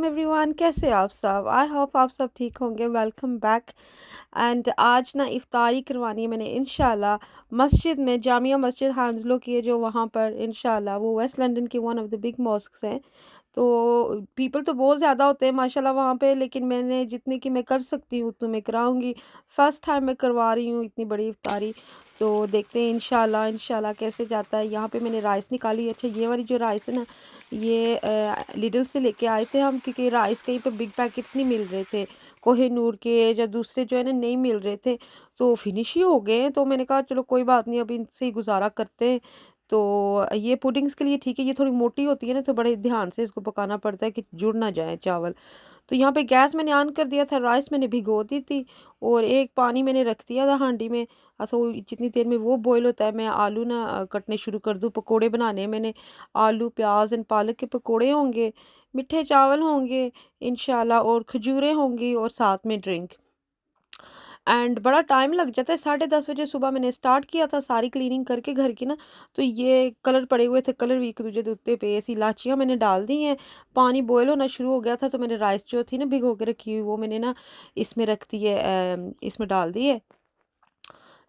अस्सलाम एवरीवन, कैसे आप सब। आई होप आप सब ठीक होंगे। Welcome back. एंड आज ना इफ्तारी करवानी है मैंने इंशाल्लाह मस्जिद में, जामिया मस्जिद हांजलो की है जो वहाँ पर इंशाल्लाह, वो वेस्ट लंदन की one of the big mosques हैं। तो पीपल तो बहुत ज़्यादा होते हैं माशाल्लाह वहाँ पे, लेकिन मैंने जितनी कि मैं कर सकती हूँ तो मैं कराऊंगी। फर्स्ट टाइम मैं करवा रही हूँ इतनी बड़ी इफ्तारी। तो देखते हैं इंशाल्लाह इंशाल्लाह कैसे जाता है। यहाँ पे मैंने राइस निकाली। अच्छा, ये वाली जो राइस है ना, ये लिडल से लेके आए थे हम, क्योंकि राइस कहीं पे बिग पैकेट्स नहीं मिल रहे थे, कोहिनूर के या दूसरे जो है ना नहीं मिल रहे थे, तो फिनिश ही हो गए हैं। तो मैंने कहा चलो कोई बात नहीं, अब इनसे ही गुजारा करते हैं। तो ये पुडिंग्स के लिए ठीक है, ये थोड़ी मोटी होती है ना, तो बड़े ध्यान से इसको पकाना पड़ता है कि जुड़ ना जाए चावल। तो यहाँ पे गैस मैंने ऑन कर दिया था, राइस मैंने भिगो दी थी, और एक पानी मैंने रख दिया था हांडी में। तो जितनी देर में वो बॉईल होता है, मैं आलू ना कटने शुरू कर दूँ, पकोड़े बनाने हैं मैंने। आलू प्याज एंड पालक के पकोड़े होंगे, मीठे चावल होंगे इंशाल्लाह, और खजूरें होंगी, और साथ में ड्रिंक। एंड बड़ा टाइम लग जाता है। 10:30 बजे सुबह मैंने स्टार्ट किया था सारी क्लीनिंग करके घर की ना। तो ये कलर पड़े हुए थे, कलर भी एक दूसरे के उत्ते पे, ऐसी इलाचियाँ मैंने डाल दी हैं। पानी बॉयल होना शुरू हो गया था, तो मैंने राइस जो थी ना भिगो के रखी हुई, वो मैंने ना इसमें रख दी है, इसमें डाल दी है।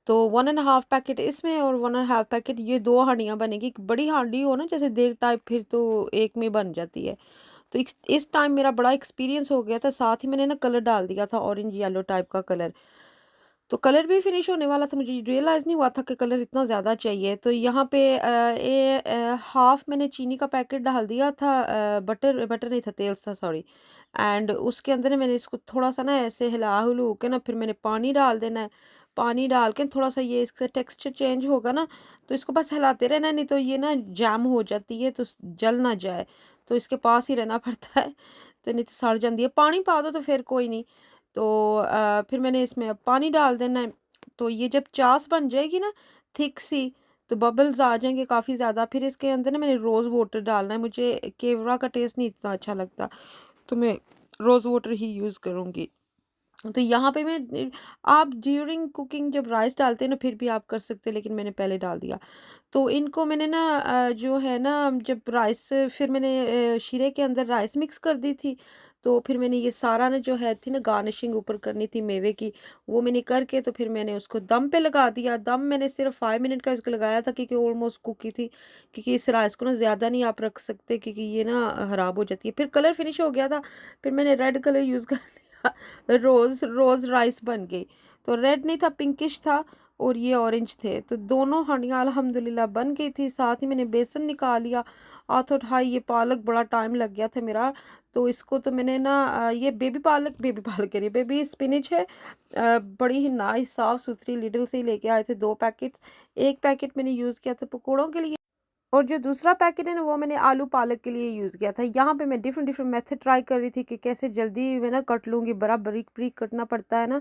तो 1.5 पैकेट इसमें और 1.5 पैकेट, ये दो हांडियाँ बनेगी। एक बड़ी हांडी हो ना जैसे देग टाइप, फिर तो एक में बन जाती है। तो इस टाइम मेरा बड़ा एक्सपीरियंस हो गया था। साथ ही मैंने ना कलर डाल दिया था, ऑरेंज येलो टाइप का कलर। तो कलर भी फिनिश होने वाला था, मुझे रियलाइज़ नहीं हुआ था कि कलर इतना ज़्यादा चाहिए। तो यहाँ पे हाफ़ मैंने चीनी का पैकेट डाल दिया था, बटर बटर नहीं था, तेल था, सॉरी। एंड उसके अंदर ना मैंने इसको थोड़ा-सा ना ऐसे हिला-हुलू के ना, फिर मैंने पानी डाल देना है। पानी डाल के थोड़ा-सा ये इसका टेक्सचर चेंज होगा ना, तो इसको बस हिलाते रहना है, नहीं तो ये ना जैम हो जाती है, तो जल ना जाए। तो इसके पास ही रहना पड़ता है, तो नहीं तो सड़ जाती है। पानी पा दो तो फिर कोई नहीं। तो फिर मैंने इसमें अब पानी डाल देना है। तो ये जब चास बन जाएगी ना थिक सी, तो बबल्स आ जाएंगे काफ़ी ज़्यादा, फिर इसके अंदर ना मैंने रोज़ वाटर डालना है। मुझे केवड़ा का टेस्ट नहीं इतना अच्छा लगता, तो मैं रोज़ वाटर ही यूज़ करूँगी। तो यहाँ पे मैं आप ड्यूरिंग कुकिंग जब राइस डालते हैं ना, फिर भी आप कर सकते हैं, लेकिन मैंने पहले डाल दिया। तो इनको मैंने ना जो है ना, जब राइस, फिर मैंने शीरे के अंदर राइस मिक्स कर दी थी। तो फिर मैंने ये सारा ना जो है थी ना गार्निशिंग ऊपर करनी थी मेवे की, वो मैंने करके तो फिर मैंने उसको दम पे लगा दिया। दम मैंने सिर्फ 5 मिनट का उसको लगाया था, क्योंकि ऑलमोस्ट कुक की थी। क्योंकि इस राइस को ना ज़्यादा नहीं आप रख सकते, क्योंकि ये ना ख़राब हो जाती है। फिर कलर फिनिश हो गया था, फिर मैंने रेड कलर यूज़ कर लिया। रोज़ रोज़ राइस बन गई। तो रेड नहीं था, पिंकिश था, और ये ऑरेंज थे। तो दोनों हांडियाँ अल्हम्दुलिल्लाह बन गई थी। साथ ही मैंने बेसन निकाल लिया, हाथ उठाई। ये पालक बड़ा टाइम लग गया था मेरा, तो इसको तो मैंने ना ये बेबी पालक कह रही, बेबी स्पिनच है। बड़ी ही नाइस साफ़ सुथरी लिडल से ही लेके आए थे 2 पैकेट्स। एक पैकेट मैंने यूज़ किया था पकौड़ों के लिए, और जो दूसरा पैकेट है ना, वो मैंने आलू पालक के लिए यूज़ किया था। यहाँ पे मैं डिफरेंट डिफरेंट मेथड ट्राई कर रही थी कि कैसे जल्दी मैं ना कट लूँगी। बड़ा बारीक बारीक कटना पड़ता है ना,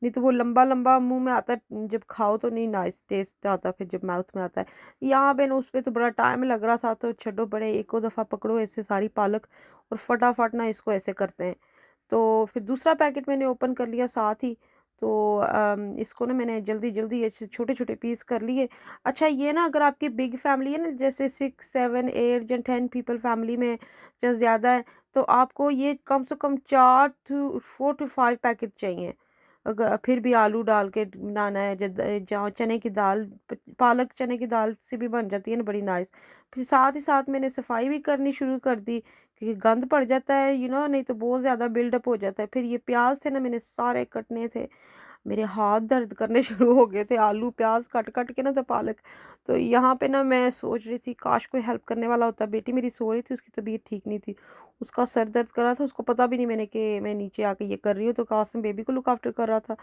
नहीं तो वो लंबा लंबा मुंह में आता है, जब खाओ तो नहीं नाइस टेस्ट आता फिर जब माउथ में आता है। यहाँ पे ना उस पर तो बड़ा टाइम लग रहा था, तो छड्डो बड़े, एक दफ़ा पकड़ो ऐसे सारी पालक, और फटाफट ना इसको ऐसे करते हैं। तो फिर दूसरा पैकेट मैंने ओपन कर लिया साथ ही। तो इसको ना मैंने जल्दी जल्दी ऐसे छोटे छोटे पीस कर लिए। अच्छा, ये ना अगर आपकी बिग फैमिली है ना, जैसे 6 7 8 या 10 पीपल फैमिली में या ज़्यादा है, तो आपको ये कम से कम 4 to 4 to 5 पैकेट चाहिए। अगर फिर भी आलू डाल के बनाना है, जहाँ चने की दाल, पालक चने की दाल से भी बन जाती है ना बड़ी नाइस। फिर साथ ही साथ मैंने सफाई भी करनी शुरू कर दी, क्योंकि गंद पड़ जाता है, नहीं तो बहुत ज़्यादा बिल्डअप हो जाता है। फिर ये प्याज थे ना, मैंने सारे कटने थे, मेरे हाथ दर्द करने शुरू हो गए थे, आलू प्याज कट कट के ना, तो पालक। तो यहाँ पे ना मैं सोच रही थी काश कोई हेल्प करने वाला होता। बेटी मेरी सो रही थी, उसकी तबीयत ठीक नहीं थी, उसका सर दर्द कर रहा था, उसको पता भी नहीं मैंने कि मैं नीचे आके ये कर रही हूँ। तो कासिम बेबी को लुक आफ्टर कर रहा था।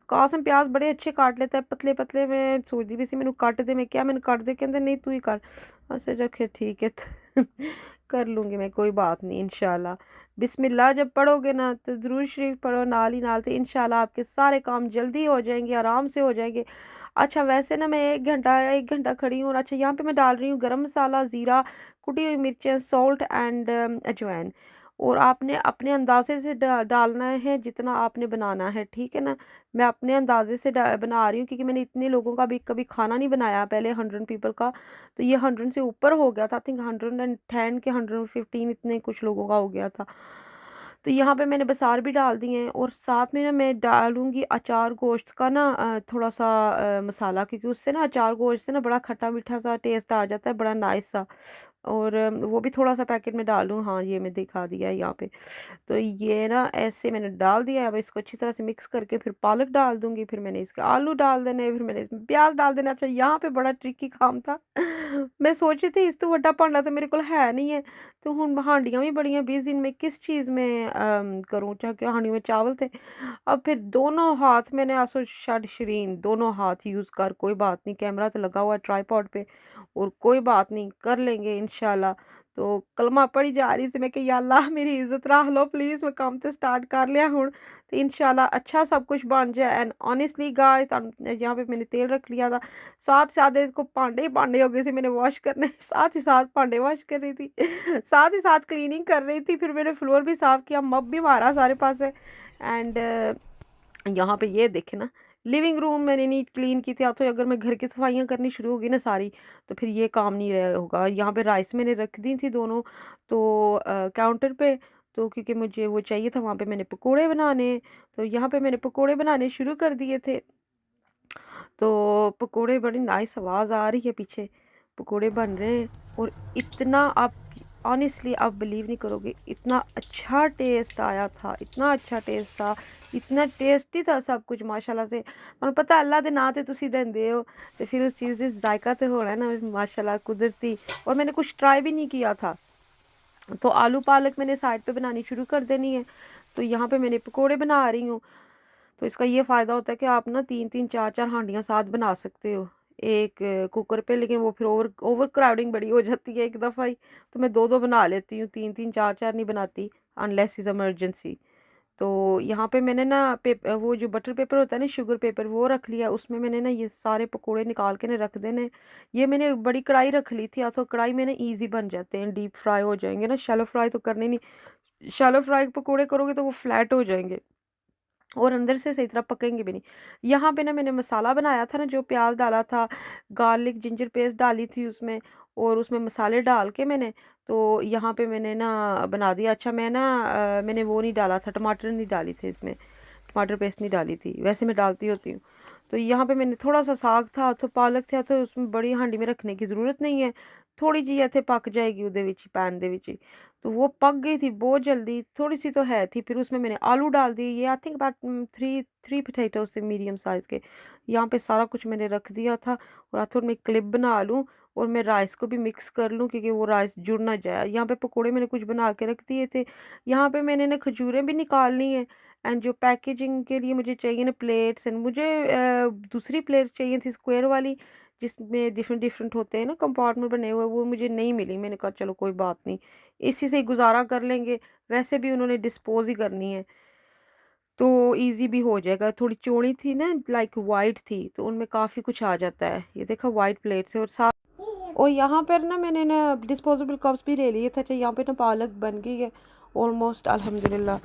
कासिम प्याज बड़े अच्छे काट लेता है, पतले पतले। मैं सोच रही भी सी मैंने काट दे, मैं क्या, मैंने काट दे, कहते नहीं तू ही कर। अच्छा रखे, ठीक है। कर लूँगी मैं, कोई बात नहीं इंशाल्लाह। बिस्मिल्लाह जब पढ़ोगे ना, तो दुरूद शरीफ पढ़ो नाल ही नाल, तो इंशाल्लाह आपके सारे काम जल्दी हो जाएंगे, आराम से हो जाएंगे। अच्छा, वैसे ना मैं 1 घंटा खड़ी हूँ। अच्छा, यहाँ पे मैं डाल रही हूँ गरम मसाला, ज़ीरा, कुटी हुई मिर्चें, सॉल्ट एंड अजवाइन। और आपने अपने अंदाजे से डालना है जितना आपने बनाना है, ठीक है ना। मैं अपने अंदाजे से बना रही हूँ, क्योंकि मैंने इतने लोगों का भी कभी खाना नहीं बनाया पहले, 100 पीपल का। तो ये 100 से ऊपर हो गया था, आई थिंक 110 के 115 इतने कुछ लोगों का हो गया था। तो यहाँ पे मैंने बसार भी डाल दिए हैं और साथ में ना मैं डालूँगी अचार गोश्त का ना थोड़ा-सा मसाला, क्योंकि उससे ना अचार गोश्त से ना बड़ा खट्टा-मीठा सा टेस्ट आ जाता है, बड़ा नाइस सा। और वो भी थोड़ा-सा पैकेट में डालूँ, हाँ, ये मैं दिखा दिया है यहाँ पे। तो ये ना ऐसे मैंने डाल दिया है, अब इसको अच्छी तरह से मिक्स करके फिर पालक डाल दूँगी, फिर मैंने इसके आलू डाल देने, फिर मैंने इसमें प्याज़ डाल देना। अच्छा, यहाँ पे बड़ा ट्रिकी काम था। मैं सोच रही थी इस तो वड्डा भांडा तो मेरे कोल है नहीं है, तो हुण हांडियां भी बड़ियां बिज़ी मैं किस चीज़ में करूँ, चाहे कि हांडी में चावल थे। अब फिर दोनों हाथ मैंने आसो छड़ शरीन दोनों हाथ यूज़ कर, कोई बात नहीं, कैमरा तो लगा हुआ है ट्राइपॉड पे, और कोई बात नहीं, कर लेंगे इंशाल्लाह। तो कलमा पढ़ी जा रही थी मैं कि या अल्लाह मेरी इज़्ज़त रख लो प्लीज़, मैं काम तो स्टार्ट कर लिया हुण, तो इंशाल्लाह अच्छा सब कुछ बन जाए। एंड ऑनेस्टली गाइस, यहाँ पे मैंने तेल रख लिया था, साथ-साथ इसको भांडे ही भांडे हो गए थे मैंने वॉश करने, साथ ही साथ भांडे वॉश कर रही थी, साथ ही साथ क्लीनिंग कर रही थी, फिर मैंने फ्लोर भी साफ़ किया, मॉप भी मारा सारे पासे। एंड यहाँ पे ये देखे ना, लिविंग रूम मैंने नीट क्लीन की थी। तो अगर मैं घर की सफाइयाँ करनी शुरू होगी ना सारी, तो फिर ये काम नहीं रहा होगा। यहाँ पे राइस मैंने रख दी थी दोनों, तो काउंटर पे, तो क्योंकि मुझे वो चाहिए था, वहाँ पे मैंने पकोड़े बनाने, तो यहाँ पे मैंने पकोड़े बनाने शुरू कर दिए थे। तो पकोड़े, बड़ी नाइस आवाज़ आ रही है पीछे, पकोड़े बन रहे हैं, और इतना आप ऑनेस्टली आप बिलीव नहीं करोगे, इतना अच्छा टेस्ट आया था, इतना अच्छा टेस्ट था, इतना टेस्टी था सब कुछ माशाल्लाह से। तुहानू पता अल्लाह दे नां ते तुसी देंदे हो, तो फिर उस चीज़ दा जायका तो होना है ना माशाल्लाह कुदरती। और मैंने कुछ ट्राई भी नहीं किया था। तो आलू पालक मैंने साइड पे बनानी शुरू कर देनी है। तो यहाँ पे मैंने पकोड़े बना रही हूँ। तो इसका ये फ़ायदा होता है कि आप ना 3-3 4-4 हांडियाँ साथ बना सकते हो, एक कुकर पे, लेकिन वो फिर ओवर ओवर क्राउडिंग बड़ी हो जाती है एक दफ़ा ही, तो मैं 2-2 बना लेती हूँ, 3-3 4-4 नहीं बनाती, अनलेस इज़ इमरजेंसी। तो यहाँ पे मैंने ना वो जो बटर पेपर होता है ना, शुगर पेपर, वो रख लिया, उसमें मैंने ना ये सारे पकोड़े निकाल के ना रख देने। ये मैंने बड़ी कढ़ाई रख ली थी, तो कढ़ाई में ना ईज़ी बन जाते हैं, डीप फ्राई हो जाएँगे ना, शैलो फ्राई तो करने नहीं, शैलो फ्राई पकोड़े करोगे तो वो फ्लैट हो जाएँगे और अंदर से सही तरह पकेंगे भी नहीं। यहाँ पे ना मैंने मसाला बनाया था ना, जो प्याज़ डाला था, गार्लिक जिंजर पेस्ट डाली थी उसमें, और उसमें मसाले डाल के मैंने, तो यहाँ पे मैंने ना बना दिया। अच्छा, मैंने वो नहीं डाला था, टमाटर नहीं डाली थी इसमें, टमाटर पेस्ट नहीं डाली थी, वैसे मैं डालती होती हूँ। तो यहाँ पे मैंने थोड़ा-सा साग था, तो पालक था, तो उसमें बड़ी हांडी में रखने की ज़रूरत नहीं है, थोड़ी जी ਇੱਥੇ पक जाएगी उहदे विच ही, पैन दे विच ही। तो वो पक गई थी बहुत जल्दी, थोड़ी-सी तो है थी, फिर उसमें मैंने आलू डाल दिए, ये आई थिंक अबाउट 3 पोटैटोज़ थे मीडियम साइज़ के। यहाँ पे सारा कुछ मैंने रख दिया था, और थोड़ा मैं क्लिप बना लूँ, और मैं राइस को भी मिक्स कर लूँ, क्योंकि वो राइस जुड़ ना जाए। यहाँ पे पकोड़े मैंने कुछ बना के रख दिए थे। यहाँ पे मैंने ना खजूरें भी निकालनी है, एंड जो पैकेजिंग के लिए मुझे चाहिए ना प्लेट्स, एंड मुझे दूसरी प्लेट्स चाहिए थी स्क्वायर वाली, जिसमें डिफरेंट डिफरेंट होते हैं ना कंपार्टमेंट बने हुए, वो मुझे नहीं मिली। मैंने कहा चलो कोई बात नहीं, इसी से ही गुजारा कर लेंगे, वैसे भी उन्होंने डिस्पोज ही करनी है, तो इजी भी हो जाएगा। थोड़ी चौड़ी थी ना, लाइक वाइट थी, तो उनमें काफ़ी कुछ आ जाता है। ये देखा, वाइट प्लेट्स है, और साथ, और यहाँ पर ना मैंने ना डिस्पोजेबल कप्स भी ले लिए थे। अच्छा, यहाँ पे ना पालक बन गई है ऑलमोस्ट अल्हम्दुलिल्लाह।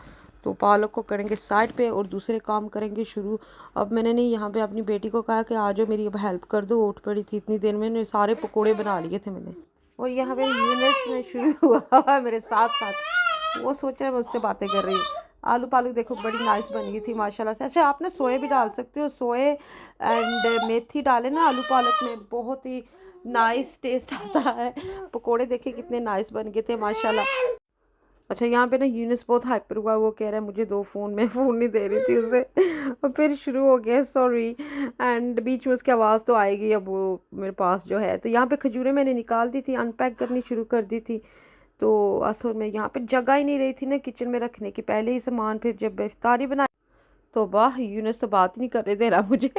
तो पालक को करेंगे साइड पे, और दूसरे काम करेंगे शुरू। अब मैंने नहीं, यहाँ पे अपनी बेटी को कहा कि आ जाओ मेरी अब हेल्प कर दो, उठ पड़ी थी इतनी देर में, मैंने सारे पकोड़े बना लिए थे मैंने। और यहाँ पे यूनिस में शुरू हुआ है मेरे साथ साथ, वो सोच रहा है मैं उससे बातें कर रही हूँ। आलू पालक देखो बड़ी नाइस बन गई थी माशाल्लाह से। अच्छा, आप ना सोए भी डाल सकते हो, सोए एंड मेथी डाले ना आलू पालक में, बहुत ही नाइस टेस्ट आता है। पकोड़े देखे कितने नाइस बन गए थे माशाल्लाह। अच्छा, यहाँ पे ना यूनिस बहुत हाइपर हुआ, वो कह रहा है मुझे दो फ़ोन, मैं फ़ोन नहीं दे रही थी उसे। और फिर शुरू हो गया सॉरी, एंड बीच में उसकी आवाज़ तो आएगी अब वो मेरे पास जो है। तो यहाँ पे खजूरें मैंने निकाल दी थी, अनपैक करनी शुरू कर दी थी। तो असल में यहाँ पे जगह ही नहीं रही थी ना किचन में रखने की, पहले ही सामान, फिर जब इफ्तारी बनाई, तो वाह, यूनुस तो बात ही नहीं करने दे रहा मुझे।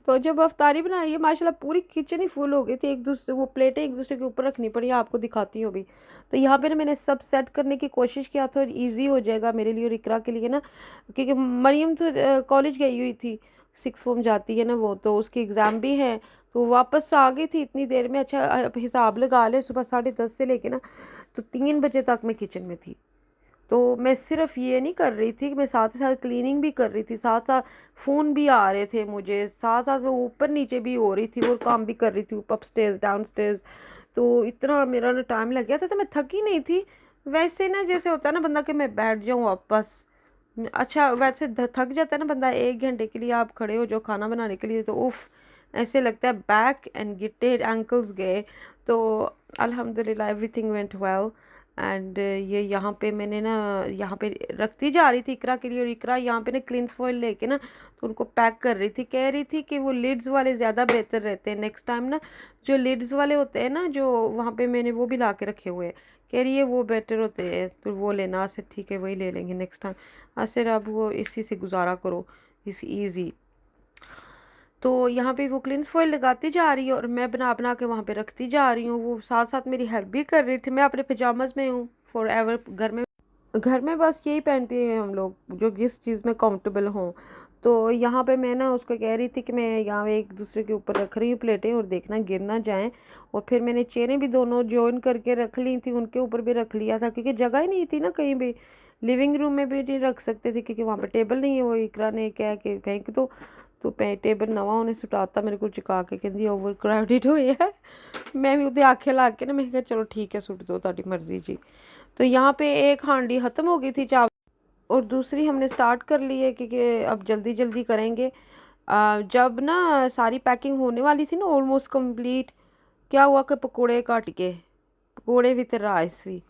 तो जब अफ्तारी बनाई है माशाल्लाह, पूरी किचन ही फुल हो गई थी, एक दूसरे वो प्लेटें एक दूसरे के ऊपर रखनी पड़ी, आपको दिखाती हूँ अभी। तो यहाँ पे ना मैंने सब सेट करने की कोशिश किया था, और ईजी हो जाएगा मेरे लिए और इकरा के लिए ना, क्योंकि मरियम तो कॉलेज गई हुई थी, 6 फॉर्म जाती है ना वो, तो उसकी एग्ज़ाम भी है, तो वापस आ गई थी इतनी देर में। अच्छा, अब हिसाब लगा ले, सुबह 10:30 से लेके ना, तो 3 बजे तक मैं किचन में थी। तो मैं सिर्फ ये नहीं कर रही थी कि मैं साथ ही साथ क्लीनिंग भी कर रही थी, साथ साथ फ़ोन भी आ रहे थे मुझे, साथ साथ मैं ऊपर नीचे भी हो रही थी और काम भी कर रही थी, अपस्टेयर्स डाउनस्टेयर्स। तो इतना मेरा ना टाइम लग गया था, तो मैं थकी नहीं थी, वैसे ना जैसे होता है ना बंदा कि मैं बैठ जाऊँ वापस। अच्छा वैसे थक जाता है ना बंदा, 1 घंटे के लिए आप खड़े हो जो खाना बनाने के लिए, तो उफ ऐसे लगता है बैक एंड गिटेड एंकल्स गए। तो अल्हम्दुलिल्लाह एवरीथिंग वेंट वेल। एंड ये यहाँ पे मैंने ना यहाँ पे रखती जा रही थी इकरा के लिए, और इकरा यहाँ पे ना क्लिंस फॉइल लेके ना तो उनको पैक कर रही थी। कह रही थी कि वो लिड्स वाले ज़्यादा बेहतर रहते हैं, नेक्स्ट टाइम ना जो लिड्स वाले होते हैं ना जो वहाँ पे मैंने वो भी ला के रखे हुए हैं, कह रही है वो बेटर होते हैं तो वो लेना। अच्छा ठीक है वही ले लेंगे नेक्स्ट टाइम। असर अब वो इसी से गुजारा करो, इस ईजी। तो यहाँ पे वो क्लिंस फॉइल लगाती जा रही है और मैं बना बना के वहाँ पे रखती जा रही हूँ। वो साथ साथ मेरी हेल्प भी कर रही थी। मैं अपने पजामाज में हूँ फॉर एवर। घर में बस यही पहनते हैं हम लोग जो जिस चीज़ में कंफर्टेबल हों। तो यहाँ पे मैं ना उसको कह रही थी कि मैं यहाँ एक दूसरे के ऊपर रख रही हूँ प्लेटें, और देखना गिर ना जाएं। और फिर मैंने चेयरें भी दोनों जॉइन करके रख ली थी, उनके ऊपर भी रख लिया था क्योंकि जगह ही नहीं थी ना कहीं भी। लिविंग रूम में भी नहीं रख सकते थे क्योंकि वहाँ पे टेबल नहीं है। वो इकरा ने कहा कि फेंक दो, तो टेबल नवा उन्हें सुटाता मेरे को चिका के कहती ओवर क्राउडेड हो है। मैं भी उसे आखे ला के ना मैं कहा चलो ठीक है सुट दो ताड़ी मर्जी जी। तो यहाँ पे एक हांडी ख़त्म हो गई थी चावल, और दूसरी हमने स्टार्ट कर ली है क्योंकि अब जल्दी जल्दी करेंगे। जब ना सारी पैकिंग होने वाली थी ना ऑलमोस्ट कंप्लीट, क्या हुआ कि पकोड़े कट गए, पकोड़े विद राइस भी।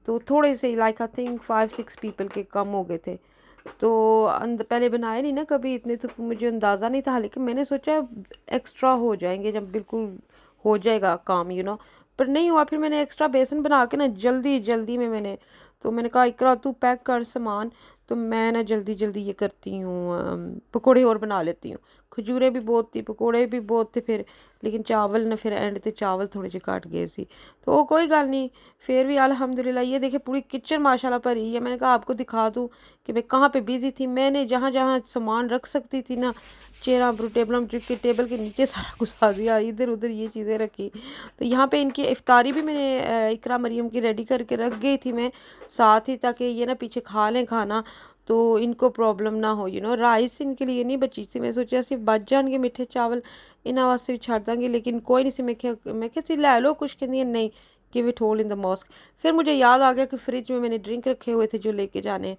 तो थोड़े से लाइक आई थिंक 5-6 पीपल के कम हो गए थे। तो पहले बनाए नहीं ना कभी इतने, तो मुझे अंदाज़ा नहीं था, लेकिन मैंने सोचा एक्स्ट्रा हो जाएंगे जब बिल्कुल हो जाएगा काम पर नहीं हुआ। फिर मैंने एक्स्ट्रा बेसन बना के ना जल्दी जल्दी में तो मैंने कहा इकरा तू पैक कर सामान, तो मैं ना जल्दी जल्दी ये करती हूँ पकोड़े और बना लेती हूँ। खजूरें भी बहुत थी, पकोड़े भी बहुत थे फिर, लेकिन चावल ना फिर एंड थे चावल थोड़े से काट गए सी। तो वो कोई गल नहीं, फिर भी अल्हम्दुलिल्लाह। ये देखे पूरी किचन माशाल्लाह भरी है। मैंने कहा आपको दिखा दूँ कि मैं कहाँ पे बिज़ी थी। मैंने जहाँ जहाँ सामान रख सकती थी ना, चेयरा टेबल के नीचे सारा घुसा दिया, इधर उधर ये चीज़ें रखी। तो यहाँ पे इनकी इफ्तारी भी मैंने इकरा मरियम की रेडी करके रख गई थी मैं साथ ही, ताकि ये ना पीछे खा लें खाना तो इनको प्रॉब्लम ना हो। राइस इनके लिए नहीं बची थी, मैं सोचा सिर्फ बच जाएंगे मिठे चावल इन्होंने वास्ते भी छड़ देंगे, लेकिन कोई नहीं सी। मैं क्या लै लो कुछ, कहती नहीं give it whole in the mosque. फिर मुझे याद आ गया कि फ्रिज में मैंने ड्रिंक रखे हुए थे जो लेके जाने,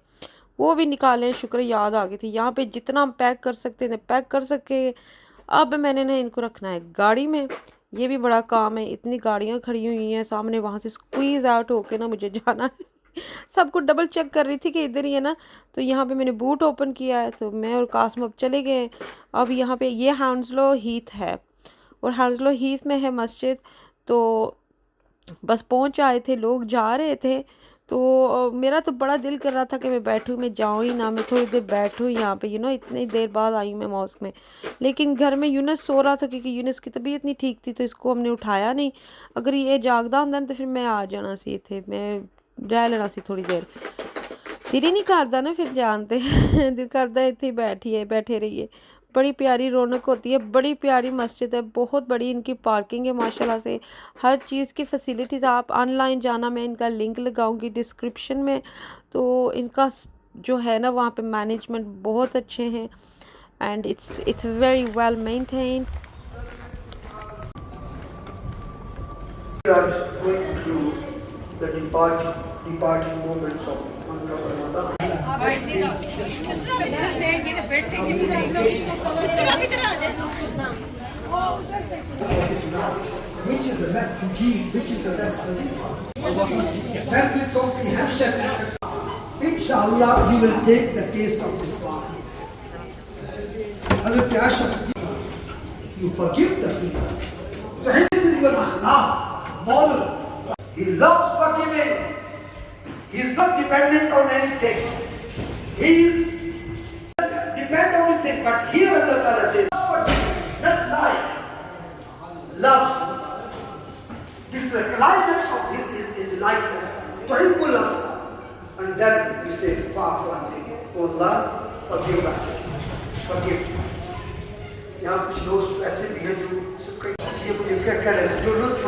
वो भी निकाले। शुक्र याद आ गई थी। यहाँ पे जितना हम पैक कर सकते थे पैक कर सके। अब मैंने ना इनको रखना है गाड़ी में, ये भी बड़ा काम है। इतनी गाड़ियाँ खड़ी हुई हैं सामने, वहाँ से स्क्वीज़ आउट होके ना मुझे जाना है। सब कुछ डबल चेक कर रही थी कि इधर ही है ना। तो यहाँ पे मैंने बूट ओपन किया है, तो मैं और कासम अब चले गए हैं। अब यहाँ पे ये हाउंसलो हीथ है, और हाउंसलो हीथ में है मस्जिद। तो बस पहुंच आए थे, लोग जा रहे थे। तो मेरा तो बड़ा दिल कर रहा था कि मैं बैठूं, मैं जाऊं ही ना, मैं थोड़ी देर बैठूं यहाँ पे। इतनी देर बाद आई मैं मॉस्क में। लेकिन घर में यूनस सो रहा था क्योंकि यूनस की तबीयत नहीं ठीक थी, तो इसको हमने उठाया नहीं। अगर ये जागदा होंदा तो फिर मैं आ जाना सी थे, मैं रह लेना सी थोड़ी देर। दिल ही नहीं करता ना फिर जानते। दिल करता है इतने बैठिए बैठे रहिए। बड़ी प्यारी रौनक होती है, बड़ी प्यारी मस्जिद है, बहुत बड़ी इनकी पार्किंग है माशाल्लाह से। हर चीज़ की फैसिलिटीज़, आप ऑनलाइन जाना, मैं इनका लिंक लगाऊंगी डिस्क्रिप्शन में। तो इनका जो है ना वहाँ पे मैनेजमेंट बहुत अच्छे हैं, and it's very well maintained. Going through the departing moments of month of Ramadan. Which is the best to give, which is the best position. When we comprehension, inshallah, you will take the taste of this God. Hazrat Aisha said, you forgive the people. So this is your akhlaq. He loves forgiving. He is not dependent on anything. He is dependent on anything. But here Allah Ta'ala says, not like loves. This is the climax of his likeness. So love. And then you say, far one thing. Oh Allah, forgive us. Forgive. यहाँ कुछ लोग ऐसे भी हैं जो ये मुझे क्या कह रहे हैं, जो लुत्फ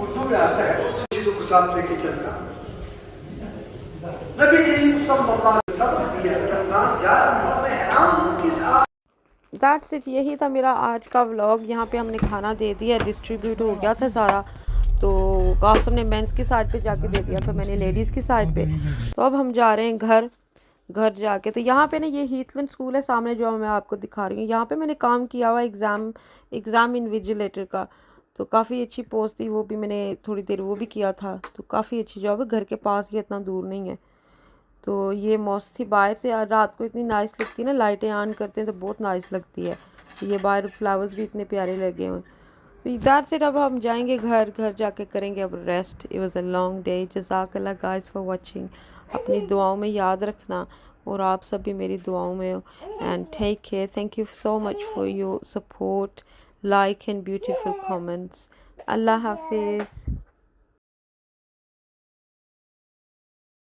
उर्दू में आता है चीज़ों को साथ लेके चलता। नबी करीम सल्लल्लाहु अलैहि वसल्लम सबक दिया, रमज़ान जा रहा है, मैं हैरान हूँ किस दैट्स इट, यही था मेरा आज का व्लॉग। यहाँ पे हमने खाना दे दिया, डिस्ट्रीब्यूट हो गया था सारा। तो कासम ने मेंस की साइड पे जाके दे दिया, तो मैंने लेडीज़ की साइड पे। तो अब हम जा रहे हैं घर जाके। तो यहाँ पे ना ये हीथलैंड स्कूल है सामने जो मैं आपको दिखा रही हूँ। यहाँ पे मैंने काम किया हुआ एग्ज़ाम इन्विजिलेटर का। तो काफ़ी अच्छी पोस्ट थी, वो भी मैंने थोड़ी देर वो भी किया था। तो काफ़ी अच्छी जॉब है, घर के पास ही, इतना दूर नहीं है। तो ये मौसम थी बाहर से, यार रात को इतनी नाइस लगती है ना, लाइटें ऑन करते हैं तो बहुत नाइस लगती है। ये बाहर फ्लावर्स भी इतने प्यारे लगे हुए हैं। तो इधर से अब हम जाएंगे घर जाके करेंगे अब rest. It was a long day. जज़ाकल्लाह गाइस फॉर वाचिंग। अपनी दुआओं में याद रखना, और आप सब भी मेरी दुआओं में हो। And take care. Thank you so much for your support, like and beautiful comments. अल्लाह हाफिज़।